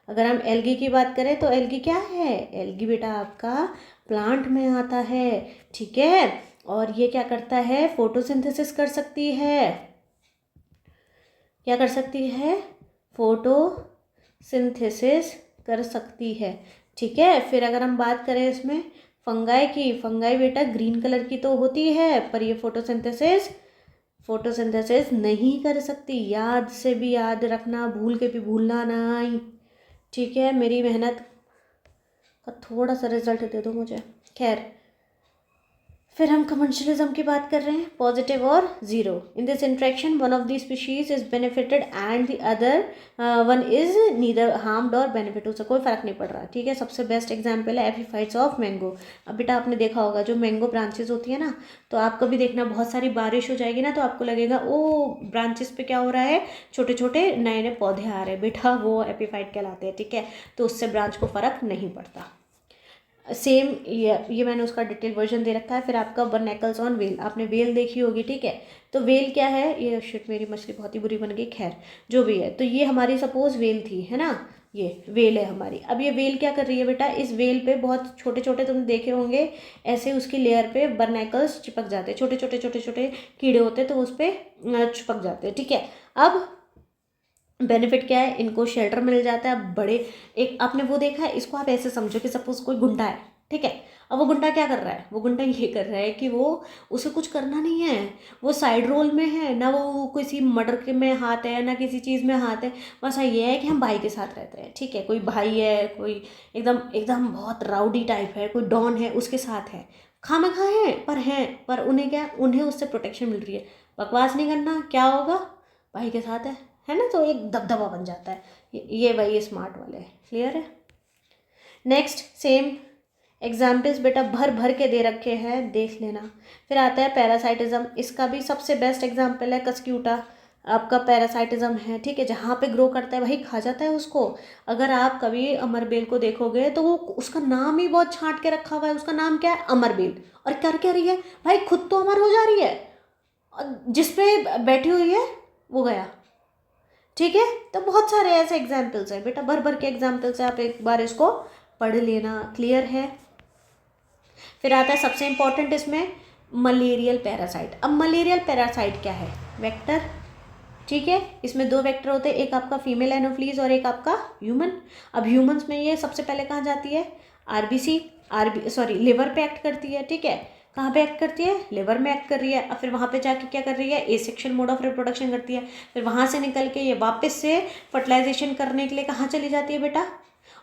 अगर हम एल्गी की बात करें तो एल्गी क्या है, एल्गी बेटा आपका प्लांट में आता है। ठीक है, और ये क्या करता है, फोटोसिंथेसिस कर सकती है, क्या कर सकती है, फोटोसिंथेसिस कर सकती है। ठीक है, फिर अगर हम बात करें इसमें फंगाई की, फंगाई बेटा ग्रीन कलर की तो होती है, पर ये फोटोसिंथेसिस नहीं कर सकती। याद से भी याद रखना, भूल के भी भूलना नहीं। ठीक है, मेरी मेहनत का थोड़ा सा रिजल्ट दे दो मुझे। खैर, फिर हम कमर्शियलिज्म की बात कर रहे हैं, पॉजिटिव और zero. In this interaction one of the species is benefited and the other one is neither harmed और बेनिफिट, उससे कोई फर्क नहीं पड़ रहा, ठीक है। सबसे बेस्ट एग्जांपल है एपिफाइट्स ऑफ मैंगो। अब बेटा आपने देखा होगा जो मैंगो ब्रांचेस होती है ना, तो आप कभी देखना बहुत सारी बारिश हो जाएगी ना, तो आपको लगेगा ओ ब्रांचेस पे क्या हो रहा है, छोटे छोटे नए नए पौधे आ रहे हैं, बेटा वो एपिफाइट कहलाते हैं, ठीक है। तो उससे ब्रांच को फर्क नहीं पड़ता। सेम ये मैंने उसका डिटेल वर्जन दे रखा है। फिर आपका बर्नैकल्स ऑन वेल, आपने वेल देखी होगी, ठीक है। तो वेल क्या है, ये शिट मेरी मछली बहुत ही बुरी बन गई, खैर जो भी है। तो ये हमारी सपोज वेल थी, है ना, ये वेल है हमारी। अब ये वेल क्या कर रही है बेटा, इस वेल पे बहुत छोटे छोटे तुम देखे होंगे ऐसे उसकी लेयर पे बर्नैकल्स चिपक जाते हैं, छोटे छोटे छोटे छोटे कीड़े होते हैं, तो उस पर चिपक जाते हैं, ठीक है। अब बेनिफिट क्या है, इनको शेल्टर मिल जाता है। बड़े एक आपने वो देखा है, इसको आप ऐसे समझो कि सपोज कोई गुंडा है, ठीक है। अब वो गुंडा क्या कर रहा है, वो गुंडा ये कर रहा है कि वो उसे कुछ करना नहीं है, वो साइड रोल में है ना, वो किसी मर्डर के में हाथ है ना किसी चीज़ में हाथ है, बस ये है कि हम भाई के साथ रहते हैं, ठीक है। कोई भाई है, कोई एकदम एकदम बहुत राउडी टाइप है, कोई डॉन है, उसके साथ है, खामखा है, पर उन्हें क्या, उन्हें उससे प्रोटेक्शन मिल रही है। बकवास नहीं करना, क्या होगा, भाई के साथ है ना, तो एक दबदबा बन जाता है। ये वही स्मार्ट वाले है, क्लियर है। नेक्स्ट सेम एग्जाम्पल्स बेटा भर भर के दे रखे हैं, देख लेना। फिर आता है पैरासाइटिज्म, इसका भी सबसे बेस्ट एग्जाम्पल है कस्क्यूटा, आपका पैरासाइटिज्म है, ठीक है। जहाँ पे ग्रो करता है वही खा जाता है उसको। अगर आप कभी अमरबेल को देखोगे तो वो उसका नाम ही बहुत छांट के रखा हुआ है, उसका नाम क्या है, अमरबेल, और कर क्या रही है भाई, खुद तो अमर हो जा रही है, और जिस पे बैठी हुई है वो गया, ठीक है। तो बहुत सारे ऐसे एग्जाम्पल्स हैं बेटा, भर भर के एग्जाम्पल्स हैं, आप एक बार इसको पढ़ लेना, क्लियर है। फिर आता है सबसे इंपॉर्टेंट इसमें मलेरियल पैरासाइट। अब मलेरियल पैरासाइट क्या है, वेक्टर, ठीक है। इसमें दो वेक्टर होते हैं, एक आपका फीमेल एनोफ्लीज और एक आपका ह्यूमन। अब ह्यूमंस में ये सबसे पहले कहाँ जाती है, लिवर पे एक्ट करती है, ठीक है। कहाँ पे एक्ट करती है, लिवर में एक्ट कर रही है। अब फिर वहाँ पे जाके क्या कर रही है, एसेक्सुअल मोड ऑफ रिप्रोडक्शन करती है। फिर वहाँ से निकल के ये वापस से फर्टिलाइजेशन करने के लिए कहाँ चली जाती है बेटा,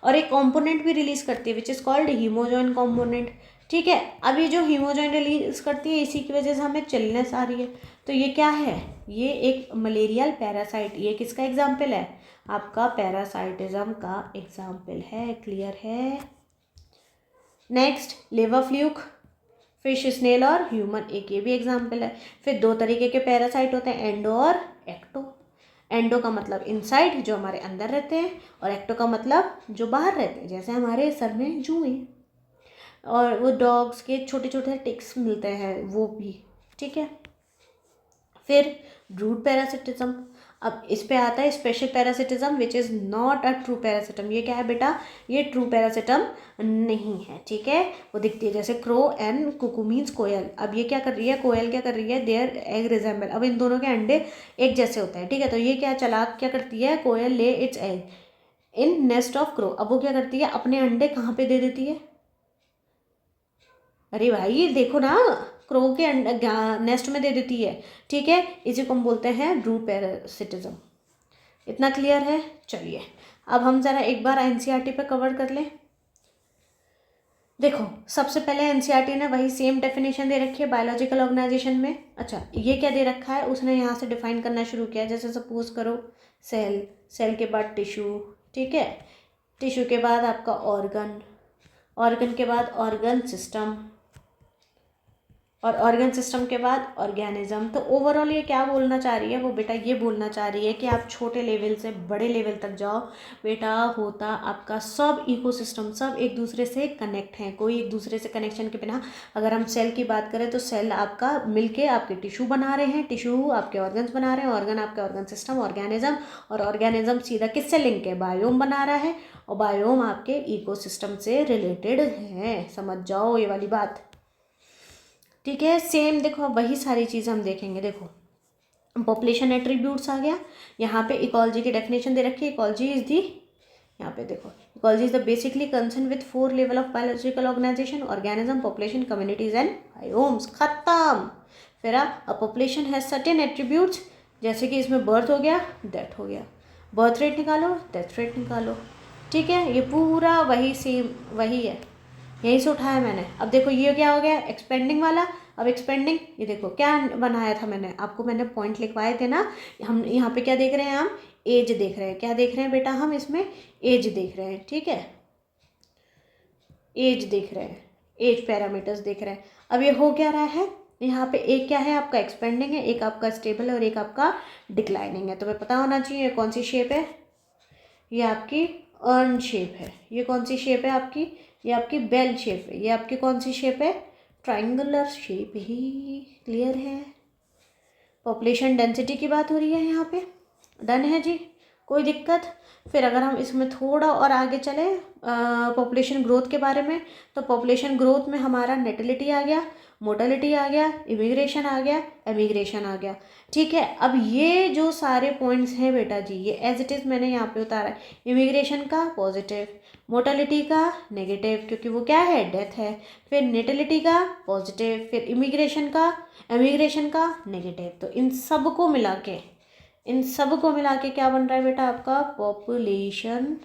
और एक कॉम्पोनेंट भी रिलीज करती है विच इज़ कॉल्ड हीमोजॉइन कॉम्पोनेंट, ठीक है। अब ये जो हीमोजॉइन रिलीज करती है, इसी की वजह से हमें चिलनेस आ रही है। तो ये क्या है, ये एक मलेरियल पैरासाइट, ये किसका एग्जाम्पल है, आपका पैरासाइटिज्म का एग्जाम्पल है, क्लियर है। Next liver fluke, fish, snail और ह्यूमन, एक ये भी एग्जाम्पल है। फिर दो तरीके के पैरासाइट होते हैं, एंडो और एक्टो। एंडो का मतलब इनसाइड, जो हमारे अंदर रहते हैं, और एक्टो का मतलब जो बाहर रहते हैं, जैसे हमारे सर में जुएं, और वो डॉग्स के छोटे छोटे टिक्स मिलते हैं वो भी, ठीक है। फिर ब्रूड पैरासिटिज्म, अब इस पे आता है special parasitism which is not a true parasitism. ये क्या है बेटा, ये ट्रू पैरासिटम नहीं है, ठीक है। वो दिखती है जैसे क्रो एंड कुकू मीन्स कोयल। अब ये क्या कर रही है, कोयल क्या कर रही है, देयर एग रिजेंबल, अब इन दोनों के अंडे एक जैसे होते हैं, ठीक है। तो ये क्या चालाक क्या करती है, कोयल ले it's egg in nest of crow. अब वो क्या करती है, अपने अंडे कहाँ पे दे देती है, अरे भाई देखो ना, क्रो के नेस्ट में दे देती है, ठीक है। इसी को हम बोलते हैं ब्रूड पैरासिटिज्म। इतना क्लियर है, चलिए अब हम ज़रा एक बार एनसीईआरटी पे कवर कर लें। देखो सबसे पहले एनसीईआरटी ने वही सेम डेफिनेशन दे रखी है बायोलॉजिकल ऑर्गेनाइजेशन में। अच्छा ये क्या दे रखा है, उसने यहाँ से डिफाइन करना शुरू किया, जैसे सपोज करो सेल, सेल के बाद टिश्यू, ठीक है। टिश्यू के बाद आपका ऑर्गन, ऑर्गन के बाद ऑर्गन सिस्टम, और ऑर्गन सिस्टम के बाद ऑर्गेनिज्म। तो ओवरऑल ये क्या बोलना चाह रही है, वो बेटा ये बोलना चाह रही है कि आप छोटे लेवल से बड़े लेवल तक जाओ बेटा, होता आपका सब इकोसिस्टम, सब एक दूसरे से कनेक्ट हैं, कोई एक दूसरे से कनेक्शन के बिना। अगर हम सेल की बात करें तो सेल आपका मिलके आपके टिश्यू बना रहे हैं, टिश्यू आपके ऑर्गन्स बना रहे हैं, ऑर्गन आपके ऑर्गन सिस्टम, ऑर्गेनिज्म, और ऑर्गेनिज्म सीधा किससे लिंक है, बायोम बना रहा है, और बायोम आपके इकोसिस्टम से रिलेटेड हैं। समझ जाओ ये वाली बात, ठीक है। सेम देखो वही सारी चीज़ हम देखेंगे। देखो पॉपुलेशन एट्रीब्यूट्स आ गया, यहाँ पे इकोलॉजी की डेफिनेशन दे रखी है। इकोलॉजी इज दी, यहाँ पे देखो ecology is the basically concern with 4 level of biological organisation, organism, population, communities and biomes, खत्म। फिर a population has certain attributes, जैसे कि इसमें बर्थ हो गया, डेथ हो गया, बर्थ रेट निकालो, डेथ रेट निकालो, ठीक है। ये पूरा वही सेम वही है, यहीं से उठाया मैंने। अब देखो ये क्या हो गया, एक्सपेंडिंग वाला, अब एक्सपेंडिंग, ये देखो क्या बनाया था मैंने आपको, मैंने पॉइंट लिखवाए थे ना। हम यहाँ पे क्या देख रहे हैं, हम एज देख रहे हैं। क्या देख रहे हैं बेटा, हम इसमें एज देख रहे हैं, ठीक है, एज देख रहे हैं, एज पैरामीटर्स देख रहे हैं। अब ये हो क्या रहा है, यहाँ पे एक क्या है आपका एक्सपेंडिंग है, एक आपका स्टेबल है और एक आपका डिक्लाइनिंग है। तो मैं पता होना चाहिए कौन सी शेप है, ये आपकी अर्न शेप है। ये कौन सी शेप है आपकी, ये आपकी बेल शेप है। ये आपकी कौन सी शेप है, ट्राइंगुलर शेप ही। क्लियर है। पॉपुलेशन डेंसिटी की बात हो रही है यहाँ पे, डन है जी, कोई दिक्कत। फिर अगर हम इसमें थोड़ा और आगे चले पॉपुलेशन ग्रोथ के बारे में, तो पॉपुलेशन ग्रोथ में हमारा नेटिलिटी आ गया, मोर्टेलिटी आ गया, इमिग्रेशन आ गया, एमिग्रेशन आ गया, ठीक है। अब ये जो सारे पॉइंट्स हैं बेटा जी, ये एज इट इज़ मैंने यहाँ पे उतारा है। इमिग्रेशन का पॉजिटिव, मोर्टेलिटी का नेगेटिव क्योंकि वो क्या है, डेथ है, फिर नेटिलिटी का पॉजिटिव, फिर इमिग्रेशन का, एमिग्रेशन का नेगेटिव। तो इन सब को मिला के क्या बन रहा है बेटा आपका, पॉपुलेशन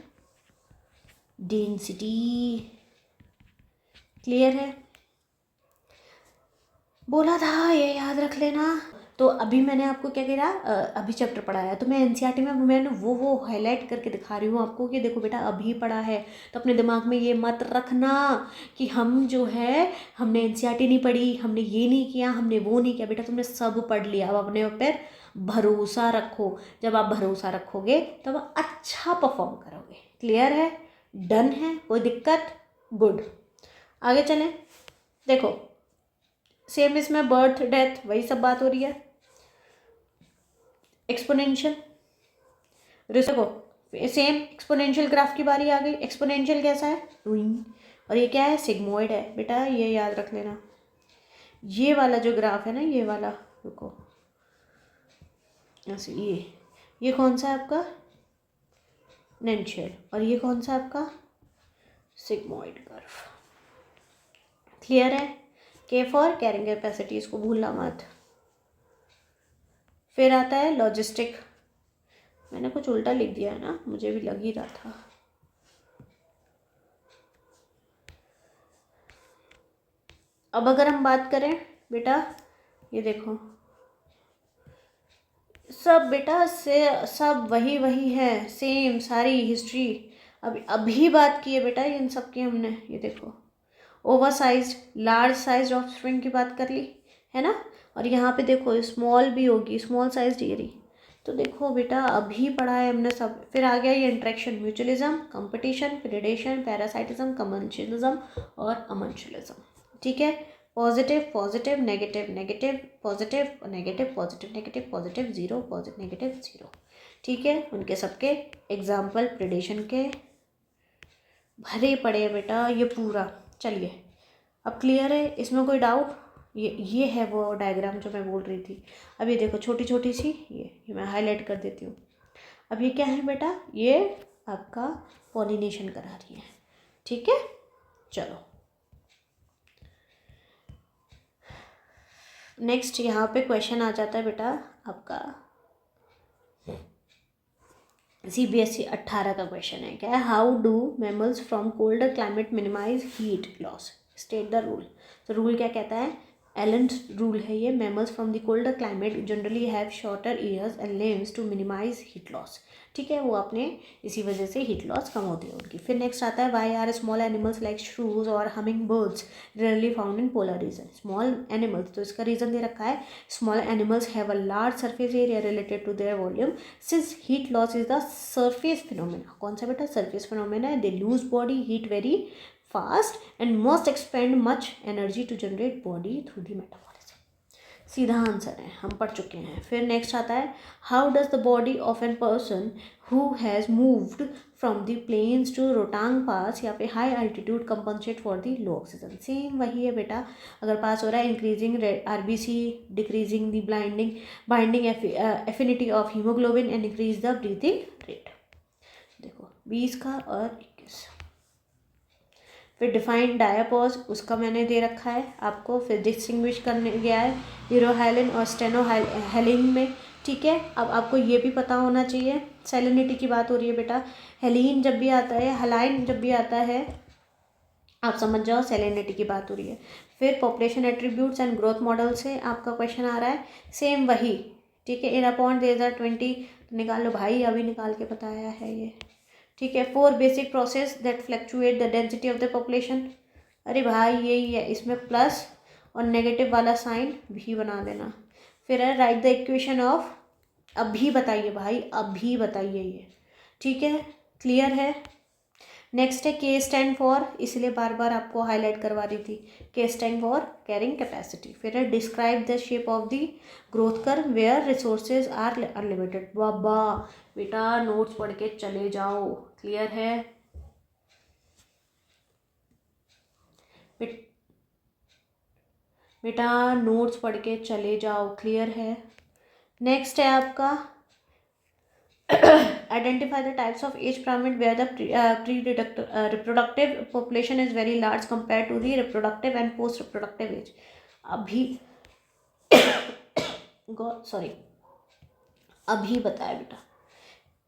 डेंसिटी। क्लियर है, बोला था ये याद रख लेना। तो अभी मैंने आपको क्या कह रहा, अभी चैप्टर पढ़ाया, तो मैं एनसीईआरटी में मैंने वो हाईलाइट करके दिखा रही हूँ आपको कि देखो बेटा अभी पढ़ा है। तो अपने दिमाग में ये मत रखना कि हम जो है हमने एनसीईआरटी नहीं पढ़ी, हमने ये नहीं किया, हमने वो नहीं किया। बेटा तुमने सब पढ़ लिया, अब अपने ऊपर भरोसा रखो। जब आप भरोसा रखोगे तब आप अच्छा परफॉर्म करोगे। क्लियर है, डन है, कोई दिक्कत, गुड। आगे चलें, देखो सेम इसमें बर्थ डेथ वही सब बात हो रही है। एक्सपोनेंशियल, देखो सेम एक्सपोनेंशियल ग्राफ की बारी आ गई। एक्सपोनेंशियल कैसा है, और ये क्या है, सिग्मोइड है। बेटा ये याद रख लेना, ये वाला जो ग्राफ है ना, ये वाला, रुको ऐसे, ये कौन सा है आपका, एक्सपोनेंशियल, और ये कौन सा आपका, सिग्मोइड कर्व। क्लियर है। के फॉर कैरिंग कैपेसिटी, इसको भूलना मत। फिर आता है लॉजिस्टिक, मैंने कुछ उल्टा लिख दिया है ना, मुझे भी लग ही रहा था। अब अगर हम बात करें बेटा, ये देखो सब बेटा से सब वही है, सेम सारी हिस्ट्री अभी बात की है बेटा इन सब की हमने। ये देखो over size, large size of spring की बात कर ली है ना, और यहाँ पे देखो स्मॉल भी होगी, स्मॉल साइज डिग्री। तो देखो बेटा अभी पढ़ा है हमने सब। फिर आ गया ये interaction, mutualism, competition, predation, parasitism, commensalism और अमेंशियलिज्म, ठीक है। Positive positive negative, negative positive, negative positive, negative positive, zero positive negative zero, ठीक है। उनके सबके एग्जाम्पल प्रेडेशन के भरे पड़े हैं बेटा ये पूरा। चलिए अब क्लियर है, इसमें कोई डाउट। ये है वो डायग्राम जो मैं बोल रही थी। अब ये देखो छोटी छोटी सी, ये मैं हाईलाइट कर देती हूँ। अब ये क्या है बेटा, ये आपका पॉलिनेशन करा रही है, ठीक है। चलो नेक्स्ट यहाँ पे क्वेश्चन आ जाता है बेटा आपका CBSE 18 का क्वेश्चन है। क्या है, how do mammals from colder climate minimise heat loss, state the rule. तो रूल क्या कहता है, एलेंस रूल है ये, mammals from the colder climate generally have shorter ears and limbs to minimise heat loss, ठीक है। वो अपने इसी वजह से हीट लॉस कम होती है उनकी। फिर नेक्स्ट आता है, why are small animals like shrews और humming birds rarely found in polar region. Small animals, तो इसका रीजन दे रखा है, small animals have a large surface area related to their volume since heat loss is the surface phenomena. कौन सा बेटा, surface phenomena है। They lose body heat very fast and must expend much energy to generate body through the metabolism। सीधा आंसर है, हम पढ़ चुके हैं। फिर नेक्स्ट आता है, how does the body of an person who has moved from the plains to Rohtang pass या फिर high altitude compensate for the low oxygen. Same वही है बेटा, अगर पास हो रहा है increasing RBC, decreasing the binding affinity of haemoglobin and increase the breathing rate. देखो 20 का और 21। फिर डिफाइंड डायापॉज, उसका मैंने दे रखा है आपको। फिर डिस्टिंग्विश करने गया है यूरोहाइलिन और स्टेनोहाइलिन में, ठीक है। अब आपको ये भी पता होना चाहिए, सैलिनिटी की बात हो रही है बेटा, हेलिन जब भी आता है, हलाइन जब भी आता है, आप समझ जाओ सैलिनिटी की बात हो रही है। फिर population attributes and growth model से आपका क्वेश्चन आ रहा है, सेम वही, ठीक है। इन अपॉन 2020 निकाल लो भाई, अभी निकाल के बताया है ये, ठीक है। 4 basic process that fluctuate the density of the population, अरे भाई यही है, इसमें प्लस और नेगेटिव वाला साइन भी बना देना। फिर है राइट द इक्वेशन ऑफ, अभी बताइए भाई, अभी बताइए ये, ठीक है, क्लियर है। नेक्स्ट है के स्टैंड फॉर, इसलिए बार बार आपको हाईलाइट करवा रही थी, के स्टैंड फॉर कैरिंग कैपेसिटी। फिर है describe the shape of the growth curve where resources are unlimited. बाबा बेटा नोट्स पढ़ के चले जाओ, क्लियर है। बेटा नोट्स पढ़ के चले जाओ, क्लियर है। नेक्स्ट है आपका identify the types of age pyramid where the reproductive population is very large compared to the reproductive and post reproductive age। अभी सॉरी अभी बताया बेटा।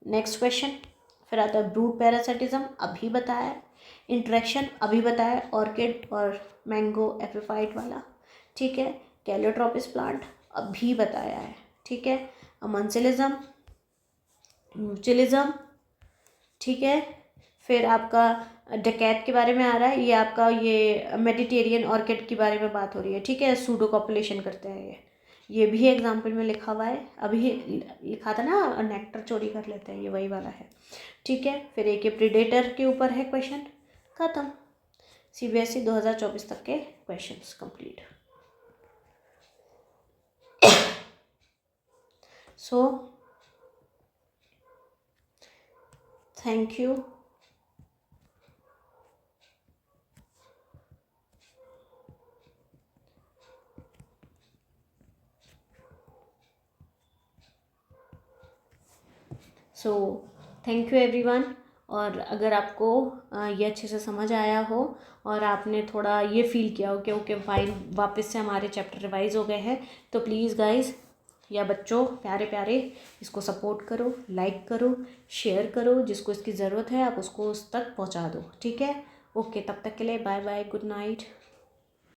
नेक्स्ट क्वेश्चन, फिर आता है ब्रूड पैरासिटिज्म, अभी बताया। इंट्रैक्शन अभी बताया, ऑर्किड और मैंगो एपिफाइट वाला, ठीक है। कैलियोट्रोपिस प्लांट अभी बताया है, ठीक है। अमंसिलिज्म, म्यूचुअलिज्म, ठीक है। फिर आपका डकैत के बारे में आ रहा है, ये आपका ये मेडिटेरियन ऑर्किड के बारे में बात हो रही है, ठीक है। सूडो कॉपुलेशन करते हैं ये भी एग्जाम्पल में लिखा हुआ है, अभी लिखा था ना, नेक्टर चोरी कर लेते हैं, ये वही वाला है, ठीक है। फिर एक ये प्रीडेटर के ऊपर है क्वेश्चन, खत्म। CBSE 2024 तक के questions complete. So thank you. So thank you everyone. और अगर आपको ये अच्छे से समझ आया हो और आपने थोड़ा ये फील किया हो कि ओके फाइन वापस से हमारे चैप्टर रिवाइज हो गए हैं, तो प्लीज़ गाइज या बच्चों प्यारे प्यारे इसको सपोर्ट करो, लाइक करो, शेयर करो, जिसको इसकी ज़रूरत है आप उसको उस तक पहुंचा दो, ठीक है। ओके, तब तक के लिए बाय बाय, गुड नाइट।